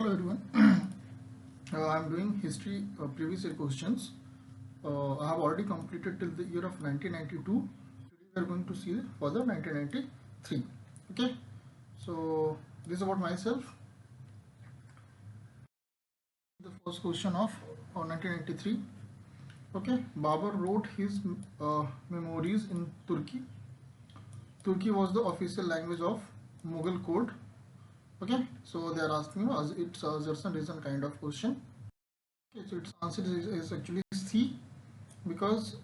Hello everyone. I'm doing history previous year questions. I have already completed till the year of 1992. Today we are going to see for the 1993. Okay. So this is about myself. The first question of 1993. Okay. Babur wrote his memoirs in Turkey. Turkey was the official language of Mughal court. Okay. So they are asking me, it's a Azerson reason kind of question. Okay, so its answer is actually C, because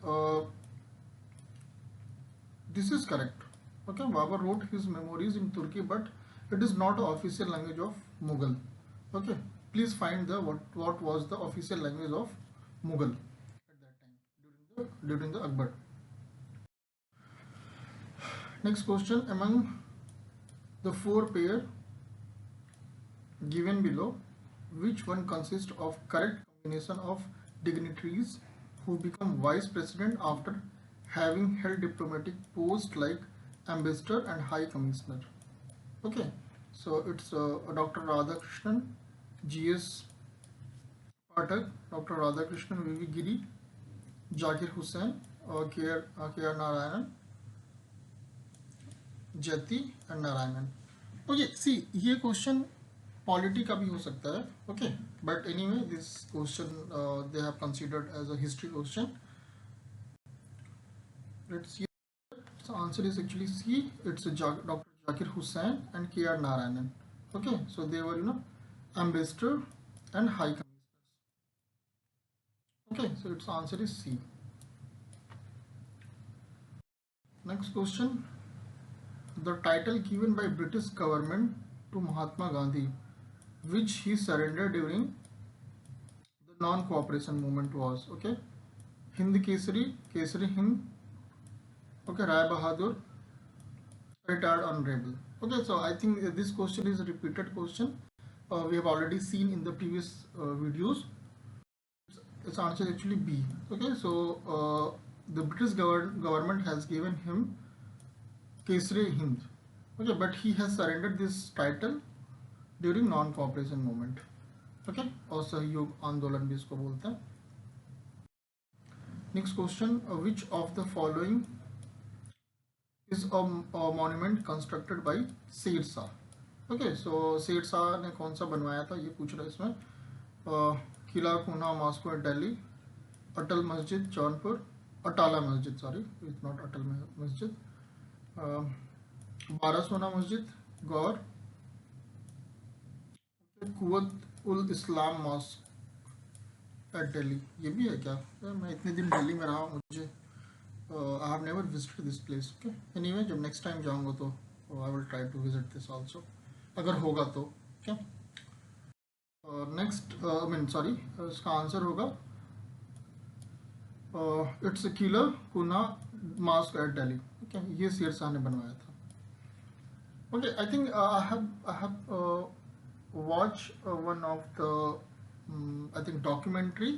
this is correct. Okay, Babur wrote his memoirs in Turkey, but it is not the official language of Mughal. Okay, please find the what was the official language of Mughal at that time during the Akbar. Next question: among the four pair given below, which one consists of correct combination of dignitaries who become vice president after having held diplomatic posts like ambassador and high commissioner? Okay, so it's Dr. Radhakrishnan, G.S. Pathak, Dr. Radhakrishnan V.V. Giri, Zakir Hussain, K.R. Narayanan, Jati and Narayanan. Okay see ये question polity का भी हो सकता है. Okay but anyway this question they have considered as a history question. Let's see. The answer is actually C. It's Dr. Zakir Hussain and K.R. Narayanan. Okay, so they were ambassador and high commissioners. Okay, so its answer is C. Next question. The title given by British government to Mahatma Gandhi, which he surrendered during the non-cooperation movement, was okay. Hind Kesari, Kesari Hind. Okay, Rai Bahadur, retired honorable. Okay, so I think this question is a repeated question. We have already seen in the previous videos. Its answer is actually B. Okay, so the British government has given him Kesari Hind. Okay, but he has surrendered this title during non-cooperation movement. Okay, और सहयोग आंदोलन भी इसको बोलते हैं. Next question: which of the following is a monument constructed by Sher Shah? Okay, so Sher Shah ने कौन सा बनवाया था ये पूछ रहा है इसमें. किला खूना मॉस्को दिल्ली, अटल मस्जिद जौनपुर, अटाला मस्जिद, सॉरी इट्स नॉट अटल मस्जिद, बारासोना मस्जिद गौर, कुवत उल इस्लाम मॉस्क एट दिल्ली. ये भी है क्या? मैं इतने दिन दिल्ली में रहा हूँ, मुझे I have never visited this place. Okay, anyway जब नेक्स्ट टाइम जाऊँगा तो I will try to visit this also, अगर होगा तो. ओके, नेक्स्ट सॉरी इसका आंसर होगा it's Qila Kuhna mosque eight Delhi. Okay, ये शेर शाह ने बनवाया था. Okay, I think I have watched one of the I think documentary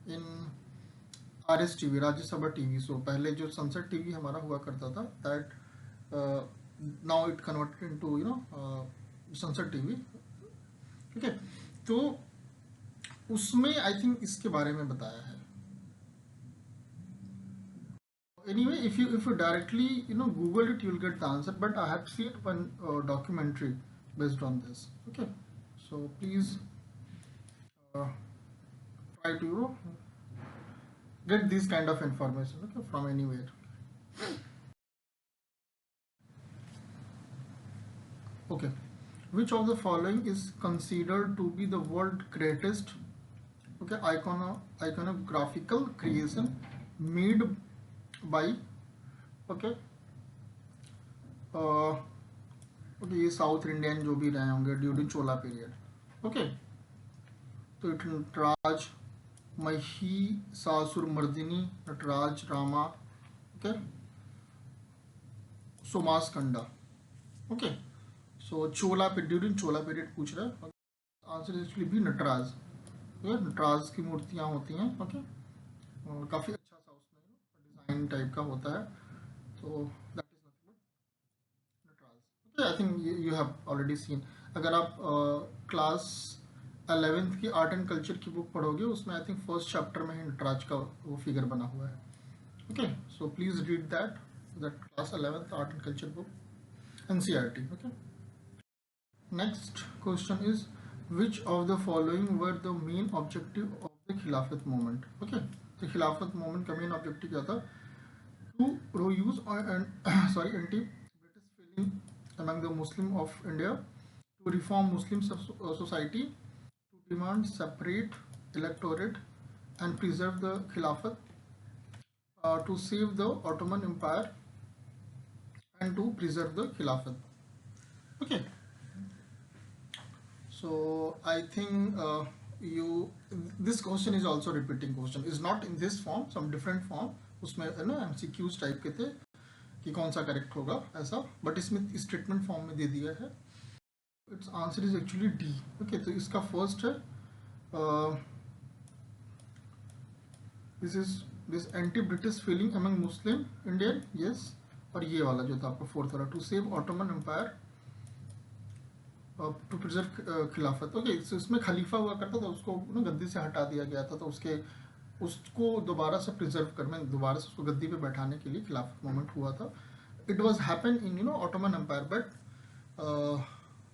in RS TV, राज्य सभा टीवी शो. पहले जो सनसेट टीवी हमारा हुआ करता था, that now it converted into sunset TV. ठीक है, तो उसमें आई थिंक इसके बारे में बताया है. Anyway, if you directly Google it, you'll get the answer. But I have seen one documentary based on this. Okay, so please try to get this kind of information, okay, from anywhere. Okay, which of the following is considered to be the world's greatest iconographical creation made by okay ये south Indian जो भी रहे होंगे during चोला period. Okay, तो Nataraj, Mahishasuramardini, Nataraj Rama, okay, सोमास्कंडा. Okay, सो चोला पे during चोला period पूछ रहा है. आंसर एक्चुअली भी नटराज. नटराज की मूर्तियाँ होती हैं. ओके, काफ़ी अच्छा सा उसमें डिज़ाइन टाइप का होता है. So that is nothing but Natraz. Okay, I think you have already seen. अगर आप क्लास 11th की आर्ट एंड कल्चर की बुक पढ़ोगे उसमें आई थिंक फर्स्ट चैप्टर में ही नटराज का वो फिगर बना हुआ है. Okay, so please read that class 11th art and culture book NCERT. Okay, next question is which of the following were the main objective of the खिलाफत movement. Okay, तो खिलाफत movement का मेन ऑब्जेक्टिव क्या था? To reuse anti-British feeling among the Muslim of India, to reform Muslim society, to demand separate electorate and preserve the Khilafat, to save the Ottoman Empire and to preserve the Khilafat. Okay, so I think this question is also repeating question, is not in this form, some different form. उसमें है ना MCQs type के थे कि कौन सा correct होगा ऐसा, बट इसमें स्टेटमेंट फॉर्म में दे दिया है. It's answer is actually D. Okay, तो इसका फर्स्ट है this anti British feeling among Muslim Indian. Yes, और ये वाला जो था आपका फोर्थ वाला, to save Ottoman empire, to preserve Khilafat. Okay, इसमें खलीफा हुआ करता था, उसको ना गद्दी से हटा दिया गया था, तो उसको दोबारा से प्रिजर्व करने, दोबारा से उसको गद्दी पे बैठाने के लिए खिलाफत मूवमेंट हुआ था. It was happen in Ottoman empire, but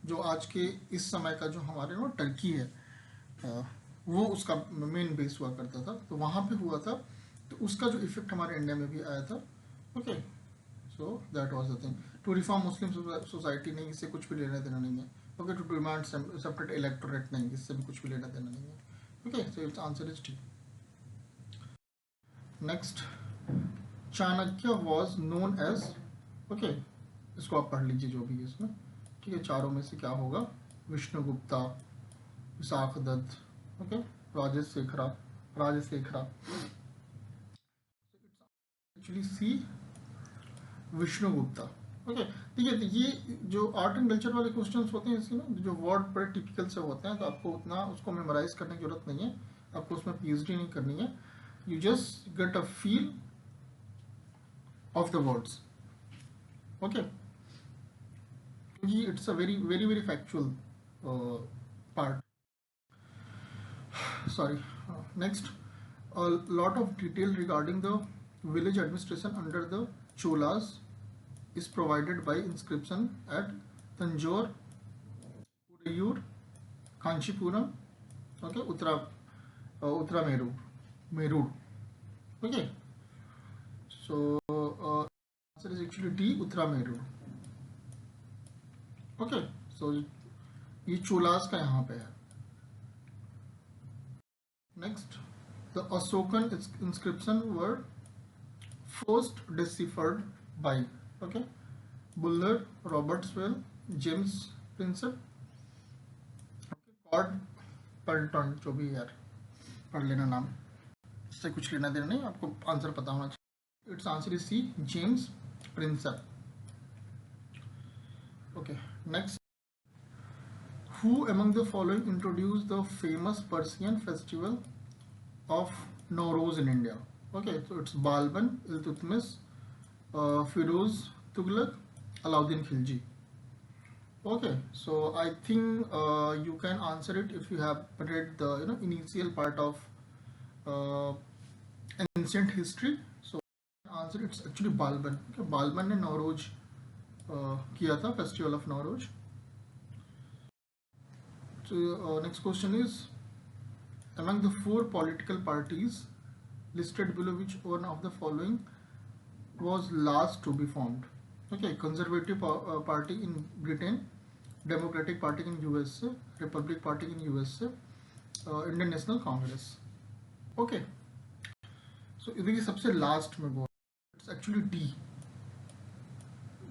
जो आज के इस समय का जो हमारे टर्की है, वो उसका मेन बेस हुआ करता था, तो वहाँ पे हुआ था, तो उसका जो इफेक्ट हमारे इंडिया में भी आया था. Okay, so that was the thing. To reform Muslim society, नहीं, इससे कुछ भी लेना देना नहीं है. Okay, to demand separate electorate, नहीं, इससे भी कुछ भी लेना देना नहीं है. Okay, so it's answer is T. Next, Chanakya was known as. Okay, इसको आप पढ़ लीजिए जो भी है इसमें. ठीक है, चारों में से क्या होगा? Vishnugupta, Vishakhadatta, okay, Rajashekhara. Actually see, Vishnugupta. Okay, ठीक है. तो ये जो आर्ट एंड कल्चर वाले क्वेश्चंस होते हैं, इसके ना जो वर्ड बड़े टिपिकल से होते हैं, तो आपको उतना उसको मेमोराइज करने की जरूरत नहीं है, आपको उसमें PhD नहीं करनी है. You just get a feel of the words. Okay, it's a very factual part. Sorry. Next, a lot of detail regarding the village administration under the Cholas is provided by inscription at Tanjore, Urayur, Kanchipuram, okay, Uttara Merur. Okay, so answer is actually D, Uttara Merur. Okay, so ये चोलास का यहाँ पे है. Next, the Ashokan inscription were first deciphered by, okay, Buller, Robertswell, James Prinsep, okay, Cord Pelton, जो भी यार पढ़ लेना नाम, इससे कुछ लेना देना नहीं, आपको आंसर पता होना चाहिए. It's answer is C, James Prinsep. Okay, next, who among the following introduced the famous Persian festival of Nowruz in India? Okay, so it's Balban, Iltutmish, Firoz Tughlaq, Alauddin Khilji. Okay, so I think you can answer it if you have read the initial part of ancient history. So answer, it's actually Balban. Okay, Balban ने नौरोज किया था, festival of Nowruz. So next question is, among the 4 political parties listed below, which one of the following was last to be formed? Okay, Conservative Party in Britain, Democratic Party in USA, Republic Party in USA, Indian National Congress. Okay, so देखिए सबसे last में वो, it's actually D.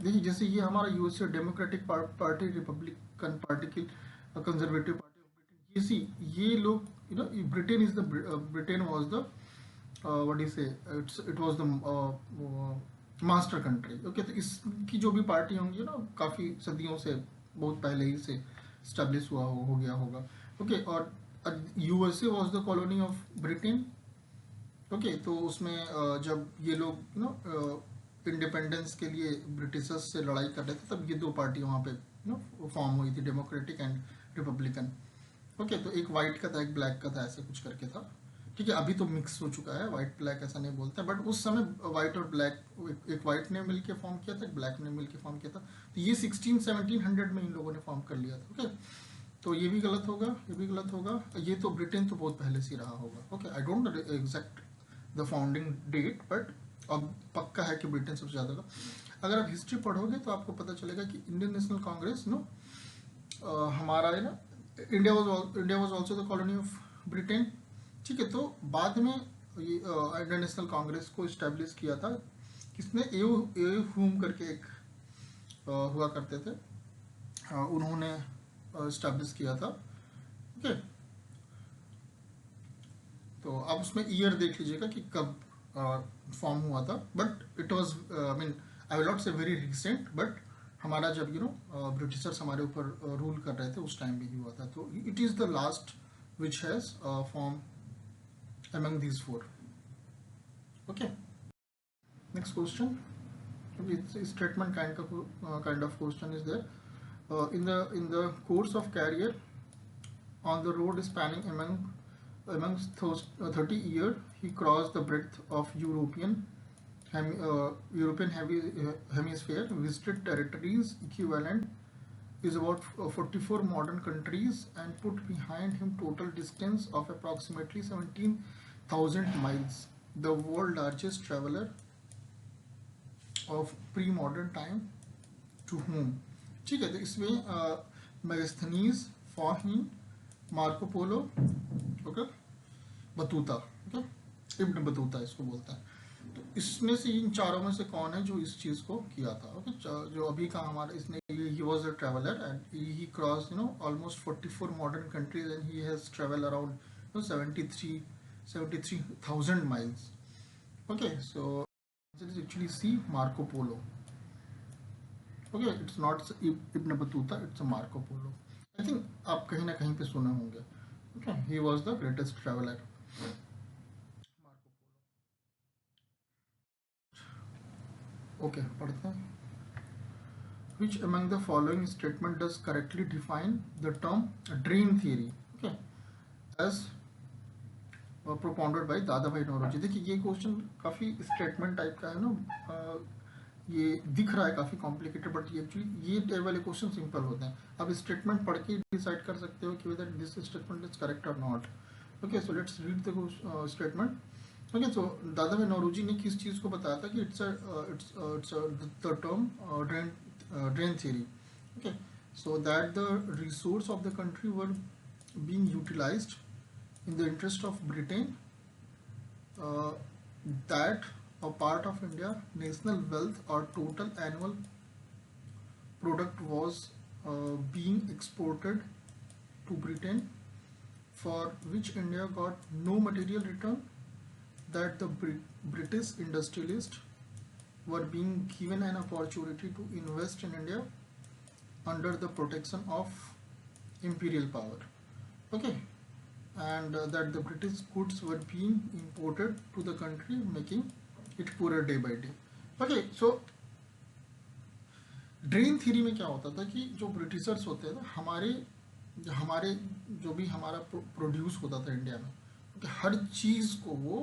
देखिए जैसे ये हमारा USA Democratic Party, Republican Party की, Conservative Party of Britain, ये लोग Britain is the Britain was the what do say, it was the master country. Okay, तो इसकी जो भी पार्टी होंगी काफ़ी सदियों से, बहुत पहले ही से स्टैब्लिश हो गया होगा. ओके, और USA was the colony of Britain. Okay, तो उसमें जब ये लोग इंडिपेंडेंस के लिए ब्रिटिशर्स से लड़ाई कर रहे थे, तब ये 2 पार्टी वहाँ पे फॉर्म हुई थी, डेमोक्रेटिक एंड रिपब्लिकन. ओके, तो एक वाइट का था, एक ब्लैक का था, ऐसे कुछ करके था। ठीक है, अभी तो मिक्स हो चुका है, वाइट ब्लैक ऐसा नहीं बोलते, बट उस समय वाइट और ब्लैक, एक वाइट ने मिलके फॉर्म किया था, एक ब्लैक ने मिलके फॉर्म किया था। तो ये 1600-1700 में इन लोगों ने फॉर्म कर लिया था। ओके, तो ये भी गलत होगा, ये भी गलत होगा। ये तो ब्रिटेन तो बहुत पहले से ही रहा होगा। Okay, I don't know exact the founding date, but अब पक्का है कि ब्रिटेन सबसे ज़्यादा होगा। अगर आप हिस्ट्री पढ़ोगे तो आपको पता चलेगा कि इंडियन नेशनल कांग्रेस हमारा है ना, India was also the colony of Britain. ठीक है, तो बाद में ये इंडियन नेशनल कांग्रेस को इस्टेब्लिश किया था किसने, ए हुम करके एक हुआ करते थे, उन्होंने इस्टेब्लिश किया था। ओके, तो आप उसमें ईयर देख लीजिएगा कि कब फॉर्म हुआ था, but it was, I mean, I will not से वेरी रिसेंट, बट हमारा जब ब्रिटिशर्स हमारे ऊपर रूल कर रहे थे उस टाइम भी हुआ था। तो it is the last which has form among these four. Okay, next question. It's statement kind of question is there. In the course of career on the road spanning amongst 30 years, he crossed the breadth of European hemisphere, visited territories equivalent is about 44 modern countries, and put behind him total distance of approximately 17,000 miles. The world largest traveler of pre-modern time to whom. ठीक है, तो इसमें Megasthenes, फाहीन, Marco Polo, okay, Battuta, okay, Ibn Battuta इसको बोलता है। तो इसमें से इन चारों में से कौन है जो इस चीज़ को किया था? ओके, जो अभी का हमारा इसने, he was a traveler and he crossed almost 44 modern countries, and he has traveled around 73,000 miles. Okay, so it is actually C, Marco Polo. Okay, it's not Ibn Battuta, it's a Marco Polo. I think आप कहीं ना कहीं पे सुने होंगे. Okay, he was the greatest traveler. Okay, पढ़ते हैं. Which among the following statement does correctly define the term dream theory? Okay, as propounded by दादा भाई नौरोजी. देखिए ये क्वेश्चन काफ़ी स्टेटमेंट टाइप का है ना, ये दिख रहा है काफ़ी कॉम्प्लिकेटेड, बट ये एक्चुअली ये वाले क्वेश्चन सिंपल होते हैं. आप स्टेटमेंट पढ़ के डिसाइड कर सकते हो कि whether this statement is correct और not. Okay, so let's read the statement. Okay, so Dadabhai Naoroji ने किस चीज़ को बताया था कि it's the term drain theory. Okay, so that the resource of the country were being utilized in the interest of Britain, uh, that a part of India national wealth or total annual product was being exported to Britain, for which India got no material return, that the British industrialists were being given an opportunity to invest in India under the protection of imperial power. Okay, and that the British goods were being imported to the country, making it poorer day by day. Okay, so drain theory में क्या होता था कि जो Britishers होते थे, हमारे जो भी हमारा प्रोड्यूस होता था इंडिया में, हर चीज़ को वो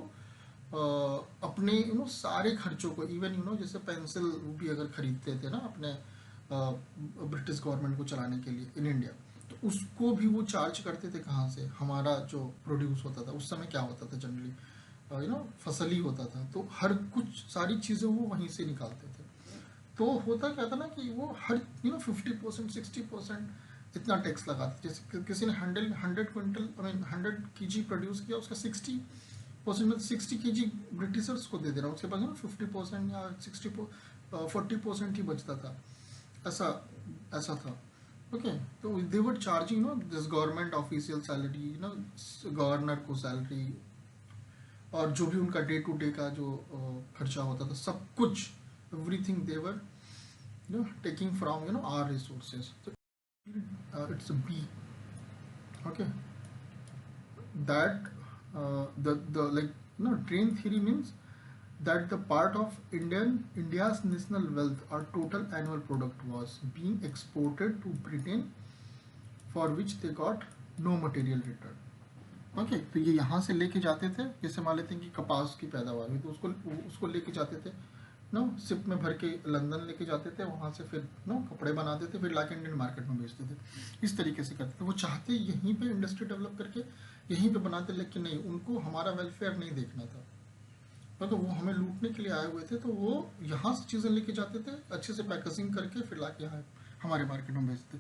अपने सारे खर्चों को, इवन जैसे पेंसिल भी अगर खरीदते थे ना अपने ब्रिटिश गवर्नमेंट को चलाने के लिए इन इंडिया, तो उसको भी वो चार्ज करते थे कहाँ से, हमारा जो प्रोड्यूस होता था उस समय क्या होता था, जनरली फसल ही होता था, तो हर कुछ सारी चीज़ें वो वहीं से निकालते थे. तो होता क्या था ना कि वो हर 50%, 60% इतना टैक्स लगाते. जैसे किसी ने 100 quintal, I mean 100 kg produce किया, उसका 60% में 60 kg ब्रिटिशर्स को दे देना, उसके पास 50% या 40% ही बचता था. ऐसा था. ओके, तो they were charging this government official salary, governor को सैलरी, और जो भी उनका डे टू डे का जो खर्चा होता था, सब कुछ, everything they were taking from our resources. So it's a B. Okay, that the like drain theory means that the part of India's national wealth or total annual product was being exported to Britain, for which they got no material return. Okay, तो ये यहाँ से लेके जाते थे, जैसे मान लेते हैं कि कपास की पैदावार हुई तो उसको लेके जाते थे नो, शिप में भर के लंदन लेके जाते थे, वहाँ से फिर नो कपड़े बनाते थे, फिर लाके इंडियन मार्केट में बेचते थे। इस तरीके से करते थे। वो चाहते यहीं पे इंडस्ट्री डेवलप करके यहीं पे बनाते, लेकिन नहीं, उनको हमारा वेलफेयर नहीं देखना था, तो वो हमें लूटने के लिए आए हुए थे। तो वो यहाँ से चीज़ें लेके जाते थे, अच्छे से पैकेजिंग करके फिर लाके यहाँ हमारे मार्केट में बेचते।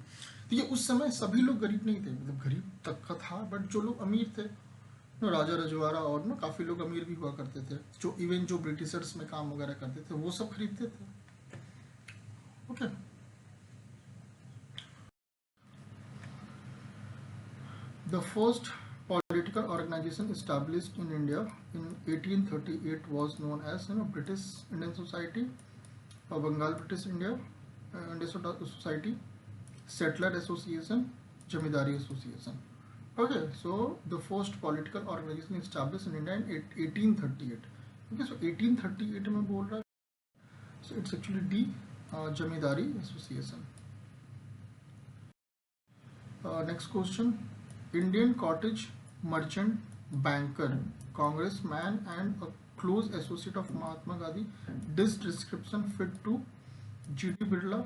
तो ये उस समय सभी लोग गरीब नहीं थे, मतलब गरीब तबका था, बट जो लोग अमीर थे, राजा रजवाड़ा और ना काफ़ी लोग अमीर भी हुआ करते थे, जो इवन जो ब्रिटिशर्स में काम वगैरह करते थे वो सब खरीदते थे। Okay, the first political organization established in India in 1838 was known as British Indian Society, Bengal British Indian Society, Settler Association, Jamidari Association. Okay, so the first political organization established in India in 1838. Okay, so 1838 में बोल रहा है, so it's actually D, Jamidari Association. Next question. Indian cottage merchant, banker, congressman and a close associate of Mahatma Gandhi. This description fit to G.D. Birla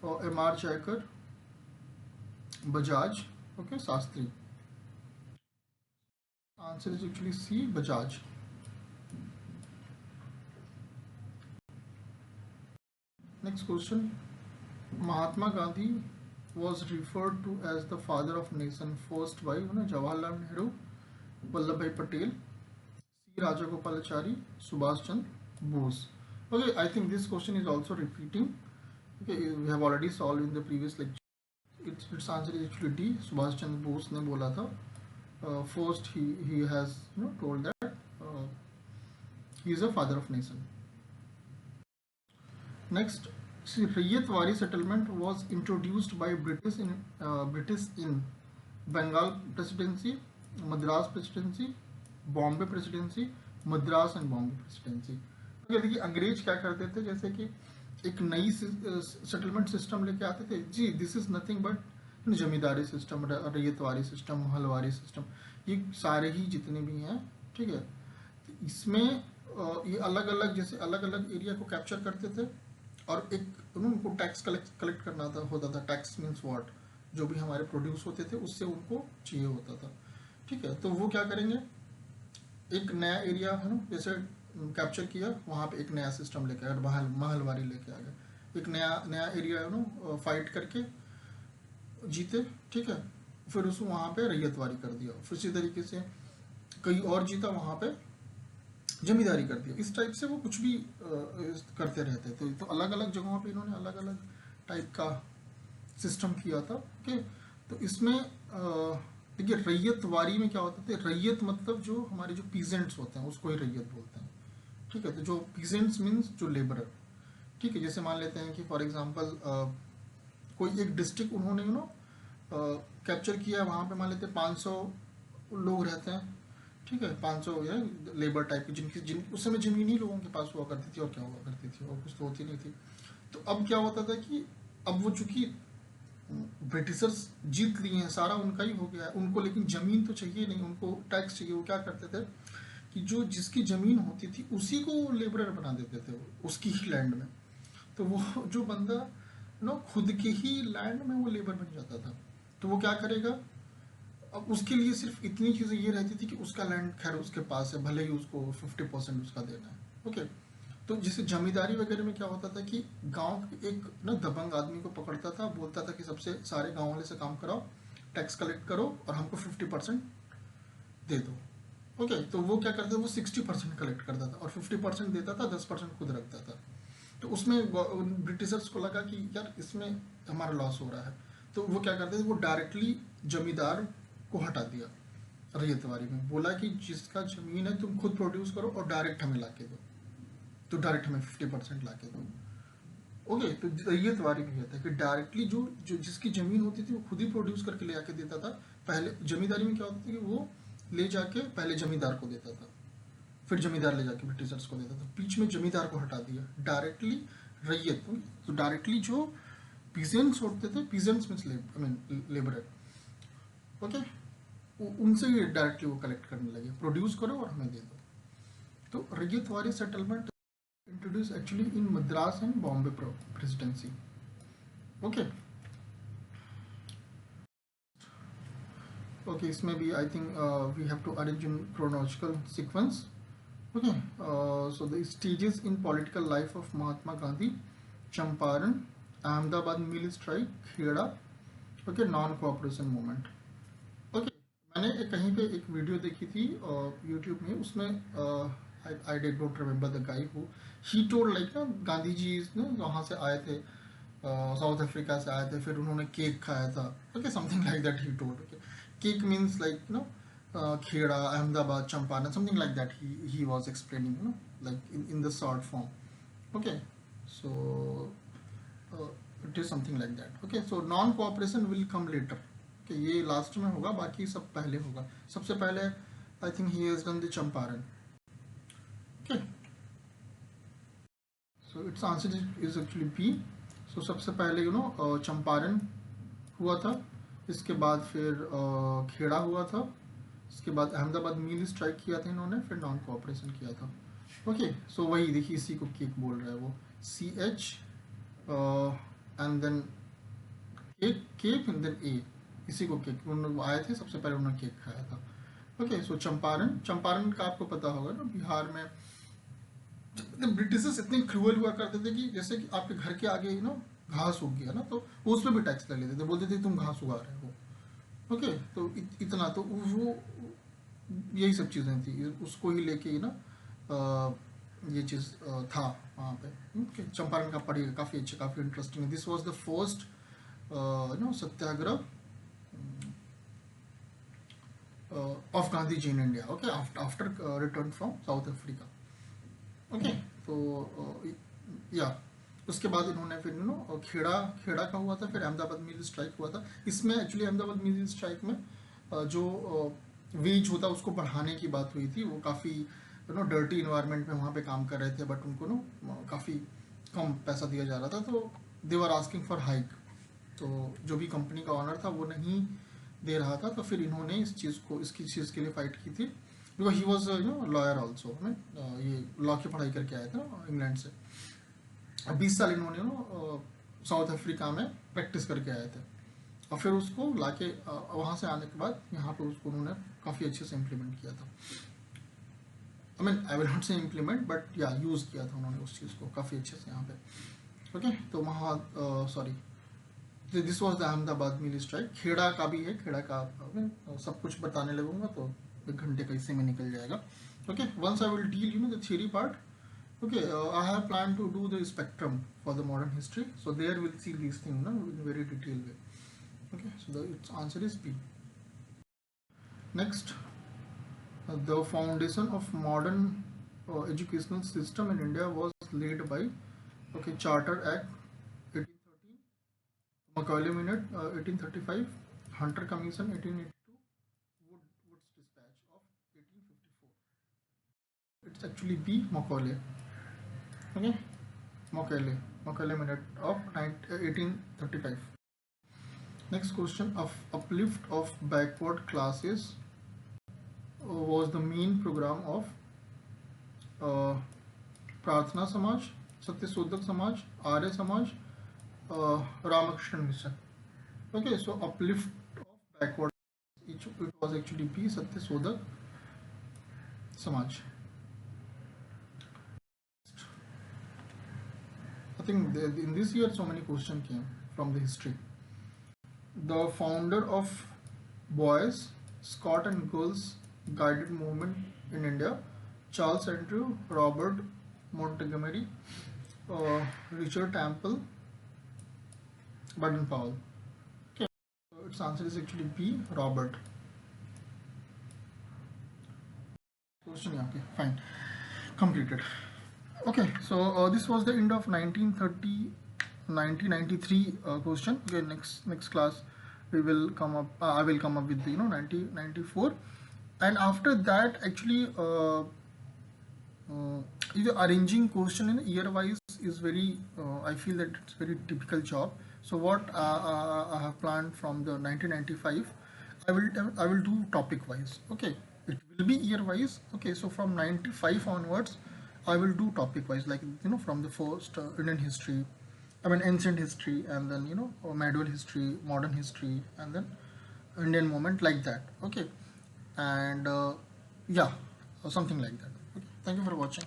or M.R. Jaikar, Bajaj, okay, Sastri. Answer is actually C, Bajaj. Next question. Mahatma Gandhi was referred to as the father of nation first by Jawaharlal Nehru, Vallabhbhai Patel, C. Rajagopalachari, Subhash Chandra Bose. Okay, I think this question is also repeating. Okay, we have already solved in the previous lecture. Its answer is actually D. Subhash Chandra Bose ने बोला था. First he has told that he is a father of nation. Next, see, Rayyatwari settlement was introduced by British in Bengal Presidency, Madras Presidency, Bombay Presidency, Madras and Bombay Presidency. तो देखिए अंग्रेज क्या करते थे, जैसे कि एक नई सेटलमेंट सिस्टम लेके आते थे जी, this is nothing but zamindari system, ryotwari system, mahalwari system, ये सारे ही जितने भी हैं, ठीक है, इसमें ये अलग अलग जैसे अलग अलग एरिया को कैप्चर करते थे और एक उनको टैक्स कलेक्ट करना होता था। टैक्स मीन्स व्हाट, जो भी हमारे प्रोड्यूस होते थे उससे उनको चाहिए होता था, ठीक है। तो वो क्या करेंगे, एक नया एरिया है ना जैसे कैप्चर किया, वहाँ पे एक नया सिस्टम लेके आए, महलवारी लेके आ गए, एक नया एरिया है ना फाइट करके जीते, ठीक है, फिर उसको वहाँ पे रैयतवारी कर दिया, फिर इसी तरीके से कहीं और जीता, वहाँ पे जमींदारी कर दिया। इस टाइप से वो कुछ भी करते रहते थे। तो अलग अलग जगहों पे इन्होंने अलग अलग टाइप का सिस्टम किया था। ओके, तो इसमें देखिए रैयतवारी में क्या होता था, रैयत मतलब जो हमारे जो पीजेंट्स होते हैं उसको ही रैयत बोलते हैं, ठीक है। तो जो पीजेंट्स मीन्स जो लेबरर, ठीक है। जैसे मान लेते हैं कि फॉर एग्जांपल कोई एक डिस्ट्रिक्ट उन्होंने कैप्चर किया, वहाँ पे मान लेते हैं 500 लोग रहते हैं, ठीक है, 500 लेबर टाइप की, जिन उस समय जमीन ही लोगों के पास हुआ करती थी, और क्या हुआ करती थी, और कुछ तो होती नहीं थी। तो अब क्या होता था कि अब वो चूंकि ब्रिटिशर्स जीत लिए हैं, सारा उनका ही हो गया है, उनको लेकिन जमीन तो चाहिए नहीं, उनको टैक्स चाहिए। वो क्या करते थे कि जो जिसकी जमीन होती थी उसी को लेबरर बना देते थे, उसकी ही लैंड में। तो वो जो बंदा खुद के ही लैंड में वो लेबर बन जाता था, तो वो क्या करेगा, अब उसके लिए सिर्फ इतनी चीज़ें ये रहती थी कि उसका लैंड खैर उसके पास है, भले ही उसको 50% उसका देना है। ओके, तो जैसे जमींदारी वगैरह में क्या होता था कि गांव एक दबंग आदमी को पकड़ता था, बोलता था कि सबसे सारे गांव वाले से काम कराओ, टैक्स कलेक्ट करो और हमको 50% दे दो। ओके, तो वो क्या करता था, वो 60% कलेक्ट करता था और 50% देता था, 10% खुद रखता था। तो उसमें ब्रिटिशर्स को लगा कि यार इसमें हमारा लॉस हो रहा है, तो वो क्या करते थे, वो डायरेक्टली जमींदार को हटा दिया रैयतवारी में, बोला कि जिसका जमीन है तुम खुद प्रोड्यूस करो और डायरेक्ट हमें लाके दो, तो डायरेक्ट हमें 50% लाके दो। ओके, तो रैयतवारी में कहता है कि डायरेक्टली जो जिसकी जमीन होती थी वो खुद ही प्रोड्यूस करके ले आके देता था। पहले जमींदारी में क्या होता था कि वो ले जाके पहले जमींदार को देता था, फिर जमींदार ले जाके ब्रिटिशर्स को देता था, बीच में जमींदार को हटा दिया, डायरेक्टली रैयत। तो डायरेक्टली जो पीजेंट्स होते थे, पीजेंट्स मीन्स लेबरर, ओके, उनसे ही डायरेक्टली वो कलेक्ट करने लगे, प्रोड्यूस करो और हमें दे दो। तो Ryotwari settlement introduce actually in Madras and Bombay presidency. Okay okay, इसमें भी I think we have to arrange in chronological sequence. Okay, so the stages in political life of Mahatma Gandhi: Champaran, Ahmedabad mill strike, Kheda, okay, non cooperation movement. Okay, मैंने कहीं पे एक video देखी थी YouTube में, उसमें I did not remember the guy who he told like ना, गांधी जी ने वहाँ से आए थे, साउथ अफ्रीका से आए थे, फिर उन्होंने केक खाया था। Okay, something like that he told. Okay, cake means like no Kheda, Ahmedabad, Champaran, something like that he was explaining, like in the short form. Okay, so it is something like that. Okay, so non cooperation will come later. Okay, ये last में होगा, बाकी सब पहले होगा। सबसे पहले I think he has done the Champaran. Okay, so it's answer is actually B. So सबसे पहले चंपारण हुआ था, इसके बाद फिर खेड़ा हुआ था, इसके बाद अहमदाबाद मिल स्ट्राइक किया था इन्होंने, फिर नॉन कोऑपरेशन किया था। ओके, सो वही देखिए, इसी को केक बोल रहा है वो, CH and then cake and then A, इसी को केक, उन्होंने आए थे सबसे पहले, उन्होंने केक खाया था। ओके, सो चंपारण का आपको पता होगा ना, बिहार में ब्रिटिशर्स इतने क्रूअल हुआ करते थे कि जैसे कि आपके घर के आगे घास उग गया ना, तो उस पर भी टैक्स ले लेते थे, बोलते थे तुम घास उगा रहे हो। ओके, तो इतना तो वो यही सब चीज़ें थी, उसको ही लेके ये चीज़ था वहाँ पे। ओके, चंपारण का पढ़िएगा, काफ़ी अच्छा, काफ़ी इंटरेस्टिंग है। This was the first Satyagraha of Gandhiji in India. Okay, after return from South Africa. Okay, तो या उसके बाद इन्होंने फिर खेड़ा का हुआ था, फिर अहमदाबाद मिल स्ट्राइक हुआ था। इसमें एक्चुअली अहमदाबाद मिल स्ट्राइक में जो वेज होता उसको बढ़ाने की बात हुई थी। वो काफ़ी डर्टी इन्वायरमेंट में वहाँ पे काम कर रहे थे, बट उनको काफ़ी कम पैसा दिया जा रहा था, तो they were asking for hike. तो जो भी कंपनी का ऑनर था वो नहीं दे रहा था, तो फिर इन्होंने इसकी चीज़ के लिए फाइट की थी। Because he was lawyer also, ये लॉ की पढ़ाई करके आए थे इंग्लैंड से। 20 साल इन्होंने साउथ अफ्रीका में प्रैक्टिस करके आए थे, और फिर उसको लाके वहाँ से आने के बाद यहाँ पे उसको उन्होंने काफ़ी अच्छे से इम्प्लीमेंट किया था। आई विल नॉट से इम्प्लीमेंट, बट या यूज़ किया था उन्होंने उस चीज़ को काफ़ी अच्छे से यहाँ पे। ओके, तो वहाँ sorry, this was the Ahmedabad mill strike. Kheda का भी है, खेड़ा का सब कुछ बताने लगूंगा तो 1 घंटे का इसी में निकल जाएगा। Okay, once I will deal the theory part. Okay, I have planned to do the spectrum for the modern history, so there we'll see these things in very detailed way. Okay, so its answer is B. Next, the foundation of modern educational system in India was laid by Charter Act 1813, Macaulay Minute 1835, Hunter Commission 1882, Wood's Dispatch of 1854. It's actually B, Macaulay. Okay, Macaulay Minute of 1835. Next question, of uplift of backward classes was the main program of Prarthana Samaj, Satyasodak Samaj, Arya Samaj, Ramakrishna Mission. Okay, so uplift of backward, it was actually B, Satyasodak Samaj. I think in this year so many questions came from the history. The founder of Boys, Scott and Girls Guided Movement in India: Charles Andrew, Robert Montgomery, Richard Temple, Baden-Powell. Okay, so its answer is actually B, Robert. Question, yeah, okay, fine, completed. Okay, so this was the end of 1993 question. Okay, next class we will come up. I will come up with the 1994, and after that actually the arranging question in year wise is very. I feel that it's very difficult job. So what I have planned from the 1995, I will do topic wise. Okay, it will be year wise. Okay, so from 95 onwards, I will do topic wise, like from the first Indian history, I mean ancient history, and then medieval history, modern history, and then Indian moment, like that. Okay, and yeah, something like that. Okay, thank you for watching.